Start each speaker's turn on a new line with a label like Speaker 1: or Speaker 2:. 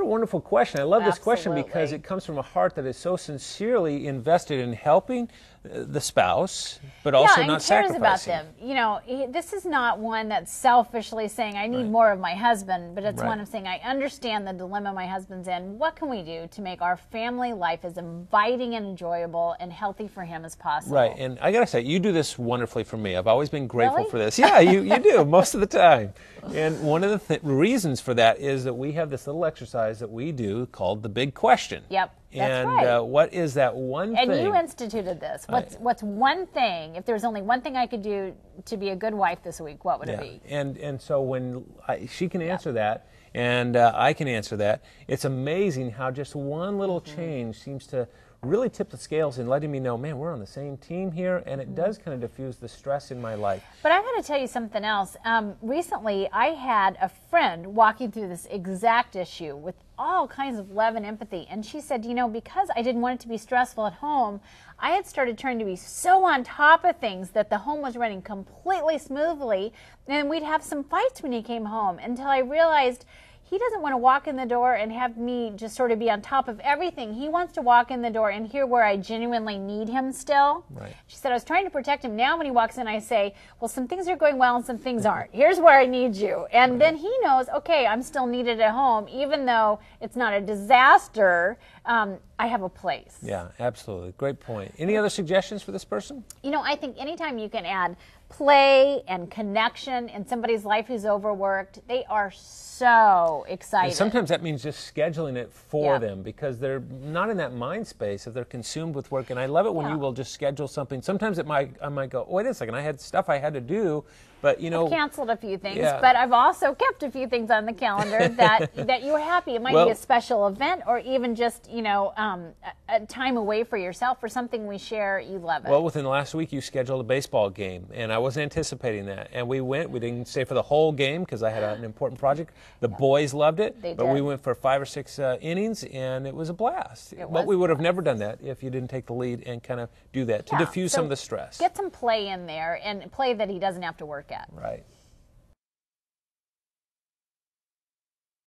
Speaker 1: a wonderful question. I love this question because
Speaker 2: Absolutely.
Speaker 1: it comes from a heart that is so sincerely invested in helping the spouse, but also
Speaker 2: and
Speaker 1: not
Speaker 2: cares
Speaker 1: sacrificing.
Speaker 2: about them. You know, this is not one that's selfishly saying, I need more of my husband, but it's one of saying, I understand the dilemma my husband's in. What can we do to make our family life as inviting and enjoyable and healthy for him as possible?
Speaker 1: Right, and I got to say, you do this wonderfully for me. I've always been grateful
Speaker 2: Really?
Speaker 1: for this. Yeah, you do, most of the time. And one of the reasons for that is that we have this little exercise that we do called the big question.
Speaker 2: Yep, that's
Speaker 1: and
Speaker 2: right.
Speaker 1: What is that one thing?
Speaker 2: And you instituted this. What's one thing, if there's only one thing I could do to be a good wife this week, what would it be?
Speaker 1: And so when she can answer that, and I can answer that, it's amazing how just one little change seems to really tip the scales in letting me know, man, we're on the same team here, and it does kind of diffuse the stress in my life.
Speaker 2: But I'm going to tell you something else. Recently, I had a friend walking through this exact issue with all kinds of love and empathy, and she said, you know, because I didn't want it to be stressful at home, I had started trying to be so on top of things that the home was running completely smoothly, and we'd have some fights when he came home until I realized he doesn't want to walk in the door and have me just sort of be on top of everything. He wants to walk in the door and hear where I genuinely need him still.
Speaker 1: Right.
Speaker 2: She said, I was trying to protect him. Now when he walks in, I say, well, some things are going well and some things aren't. Here's where I need you. And then he knows, okay, I'm still needed at home. Even though it's not a disaster, I have a place.
Speaker 1: Yeah, absolutely. Great point. Any other suggestions for this person?
Speaker 2: You know, I think anytime you can add play and connection in somebody's life who's overworked, they are so excited.
Speaker 1: And sometimes that means just scheduling it for them because they're not in that mind space if they're consumed with work. And I love it when you will just schedule something. Sometimes I might go, oh, wait a second, I had stuff I had to do, but you know,
Speaker 2: I've canceled a few things, but I've also kept a few things on the calendar that you were happy. It might be a special event or even just, you know, a time away for yourself or something we share. You love it.
Speaker 1: Well, within the last week, you scheduled a baseball game, and I wasn't anticipating that. And we went. We didn't stay for the whole game because I had an important project. The boys loved it, but we went for 5 or 6 innings, and it was a blast. But we would have never done that if you didn't take the lead and kind of do that to diffuse some of the stress.
Speaker 2: Get some play in there, and play that he doesn't have to work at.
Speaker 1: Right.